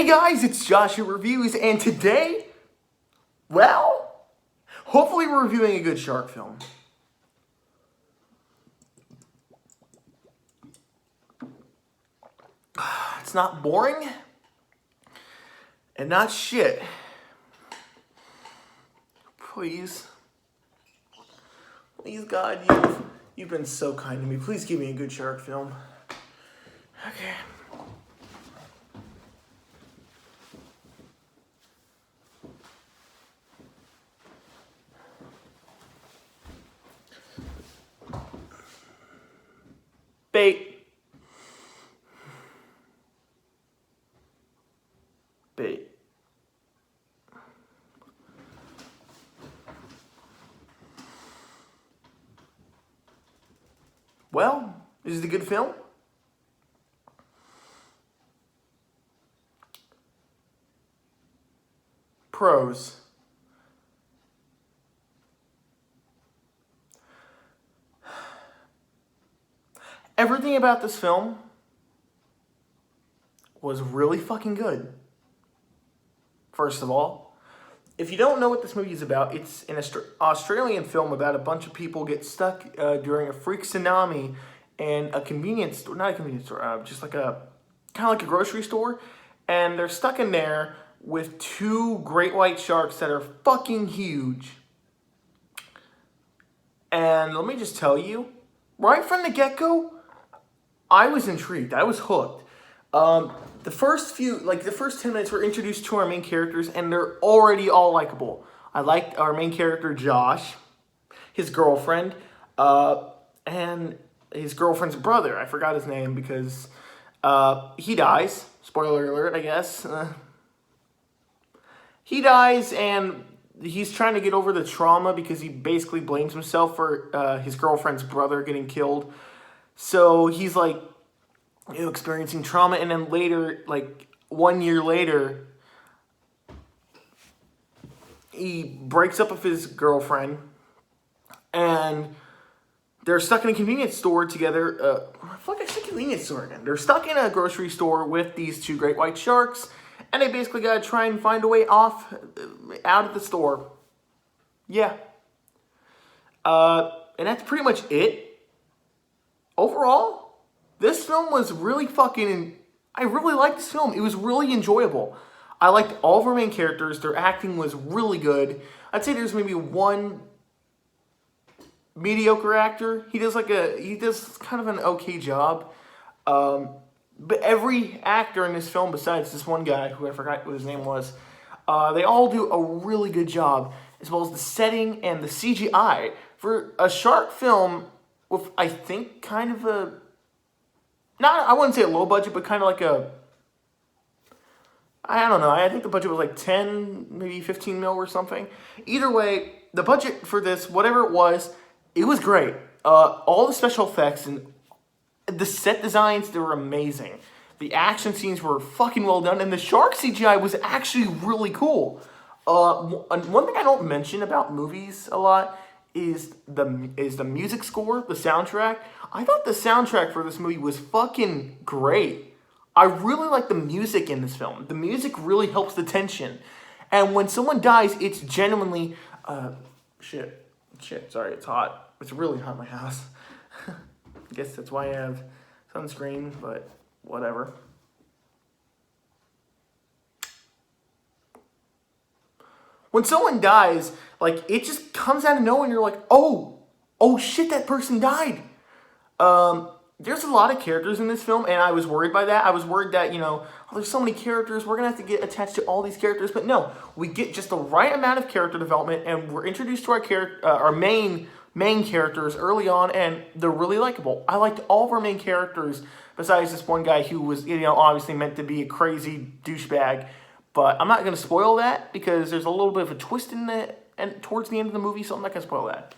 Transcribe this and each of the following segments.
Hey guys, it's Joshua Reviews, and today, well, hopefully we're reviewing a good shark film. It's not boring, and not shit. Please, God, you've been so kind to me. Please give me a good shark film. Okay. Bait. Well, is it a good film? Pros. Everything about this film was really fucking good. First of all, if you don't know what this movie is about, it's an Australian film about a bunch of people get stuck during a freak tsunami in a convenience store, not a convenience store, just like a, kind of like a grocery store, and they're stuck in there with two great white sharks that are fucking huge. And let me just tell you, right from the get-go, I was intrigued. I was hooked. The first 10 minutes, we're introduced to our main characters, and they're already all likable. I liked our main character, Josh, his girlfriend, and his girlfriend's brother. I forgot his name because he dies. Spoiler alert, I guess. He dies, and he's trying to get over the trauma because he basically blames himself for his girlfriend's brother getting killed. So he's like, experiencing trauma, and then later, like 1 year later, he breaks up with his girlfriend, and they're stuck in a convenience store together. I said convenience store again. They're stuck in a grocery store with these two great white sharks, and they basically gotta try and find a way out of the store. Yeah. And that's pretty much it. Overall, this film was really I really liked this film. It was really enjoyable. I liked all of our main characters. Their acting was really good. I'd say there's maybe one mediocre actor. He does kind of an okay job. But every actor in this film, besides this one guy, who I forgot what his name was, they all do a really good job, as well as the setting and the CGI. For a shark film with, I think, kind of a, I wouldn't say a low budget, but kind of like I don't know, I think the budget was like 10, maybe 15 mil or something. Either way, the budget for this, whatever it was great. All the special effects and the set designs, they were amazing. The action scenes were fucking well done, and the shark CGI was actually really cool. One thing I don't mention about movies a lot is the music score, the soundtrack. I thought the soundtrack for this movie was fucking great. I really like the music in this film. The music really helps the tension. And when someone dies, it's genuinely, shit, sorry, it's hot. It's really hot in my house. I guess that's why I have sunscreen, but whatever. When someone dies, like, it just comes out of nowhere and you're like, oh shit, that person died. There's a lot of characters in this film, and I was worried by that. I was worried that, there's so many characters, we're going to have to get attached to all these characters. But no, we get just the right amount of character development, and we're introduced to our main characters early on, and they're really likable. I liked all of our main characters, besides this one guy who was, obviously meant to be a crazy douchebag. But I'm not going to spoil that, because there's a little bit of a twist towards the end of the movie, so I'm not going to spoil that.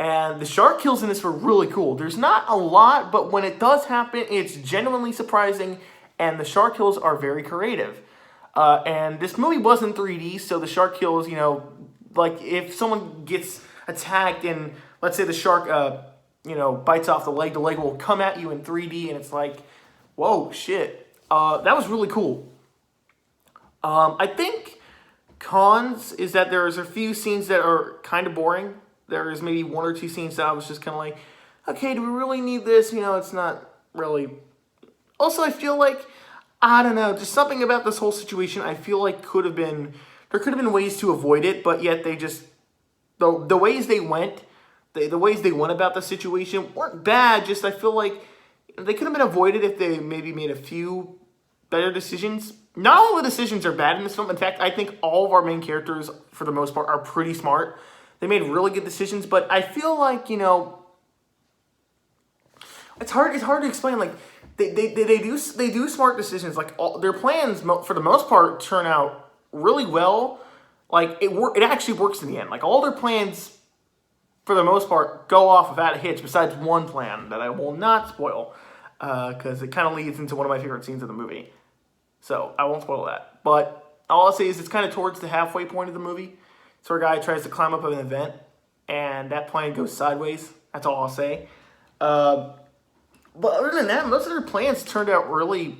And the shark kills in this were really cool. There's not a lot, but when it does happen, it's genuinely surprising, and the shark kills are very creative. And this movie was in 3D, so the shark kills, like if someone gets attacked and let's say the shark, bites off the leg will come at you in 3D, and it's like, whoa, shit. That was really cool. I think cons is that there's a few scenes that are kind of boring. There's maybe one or two scenes that I was just kind of like, okay, do we really need this? You know, it's not really. Also, I feel like, I don't know, just something about this whole situation I feel like there could have been ways to avoid it, but yet they just, the ways they went, the ways they went about the situation weren't bad, just I feel like they could have been avoided if they maybe made a few better decisions. Not all the decisions are bad in this film. In fact, I think all of our main characters, for the most part, are pretty smart. They made really good decisions, but I feel like, you know, it's hard to explain. Like, they do smart decisions. Like, all their plans, for the most part, turn out really well. Like, it actually works in the end. Like, all their plans, for the most part, go off without a hitch, besides one plan that I will not spoil, because it kind of leads into one of my favorite scenes of the movie. So, I won't spoil that. But all I'll say is it's kind of towards the halfway point of the movie. So a guy tries to climb up an event, and that plane goes sideways. That's all I'll say. But other than that, most of their plans turned out really,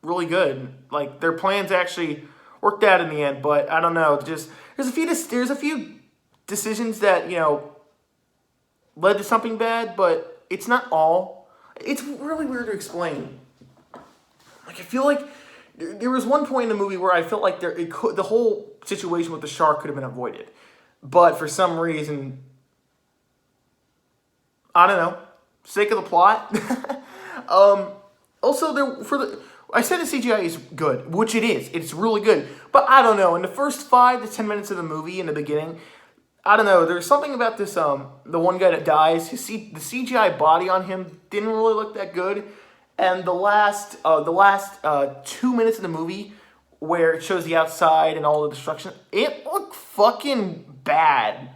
really good. Like, their plans actually worked out in the end. But I don't know. Just there's a few decisions that, you know, led to something bad, but it's not all. It's really weird to explain. Like, I feel like there was one point in the movie where I felt like the whole situation with the shark could have been avoided. But for some reason, I don't know, sake of the plot. Also, I said the CGI is good, which it is. It's really good. But I don't know, in the first 5 to 10 minutes of the movie in the beginning, I don't know, there's something about this, the one guy that dies, the CGI body on him didn't really look that good. And the last 2 minutes of the movie, where it shows the outside and all the destruction, it looked fucking bad.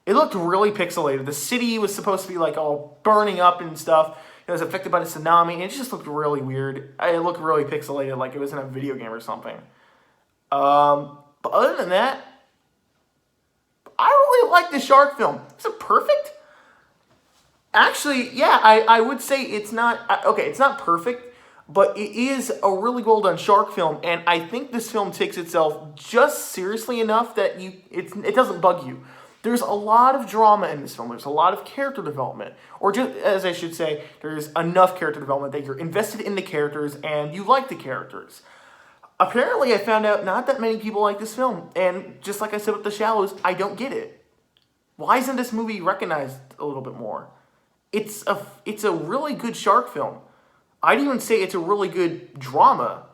It looked really pixelated. The city was supposed to be like all burning up and stuff. It was affected by the tsunami, and it just looked really weird. It looked really pixelated, like it was in a video game or something. But other than that, I really like the shark film. Is it perfect? Actually, yeah, I would say it's not, okay, it's not perfect, but it is a really well done shark film, and I think this film takes itself just seriously enough that it doesn't bug you. There's a lot of drama in this film. There's a lot of character development, or just, as I should say, there's enough character development that you're invested in the characters and you like the characters. Apparently, I found out not that many people like this film, and just like I said with The Shallows, I don't get it. Why isn't this movie recognized a little bit more? It's a really good shark film. I'd even say it's a really good drama.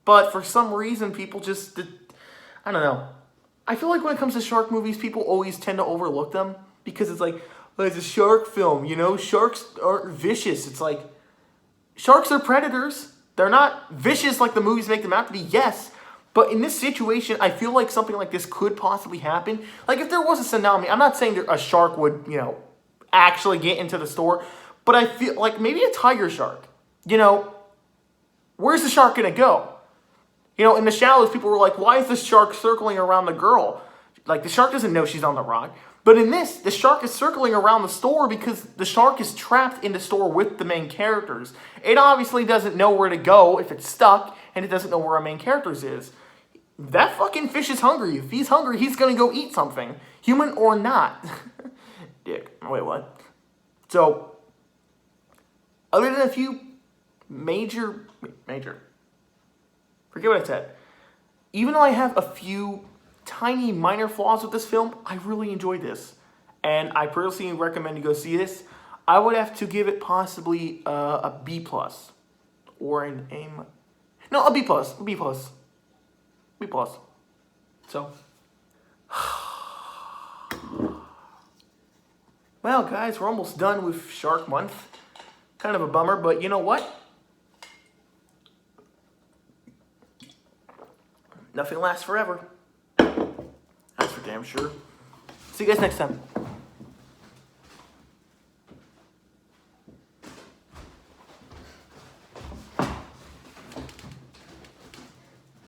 But for some reason, people just, I don't know. I feel like when it comes to shark movies, people always tend to overlook them. Because it's like, oh, it's a shark film, you know? Sharks aren't vicious. It's like, sharks are predators. They're not vicious like the movies make them out to be, yes. But in this situation, I feel like something like this could possibly happen. Like, if there was a tsunami, I'm not saying that a shark would, you know, actually get into the store, but I feel like maybe a tiger shark, you know, where's the shark gonna go? You know, in The Shallows, people were like, why is the shark circling around the girl? Like, the shark doesn't know she's on the rock. But in this, the shark is circling around the store because the shark is trapped in the store with the main characters. It obviously doesn't know where to go if it's stuck, and it doesn't know where our main characters is. That fucking fish is hungry. If he's hungry, he's gonna go eat something, human or not. Dick. Wait, what? So, other than a few major, forget what I said. Even though I have a few tiny minor flaws with this film, I really enjoyed this. And I personally recommend you go see this. I would have to give it possibly a B+. Or an A-. No, a B+. B+. B+. So. Well, guys, we're almost done with Shark Month. Kind of a bummer, but you know what? Nothing lasts forever. That's for damn sure. See you guys next time.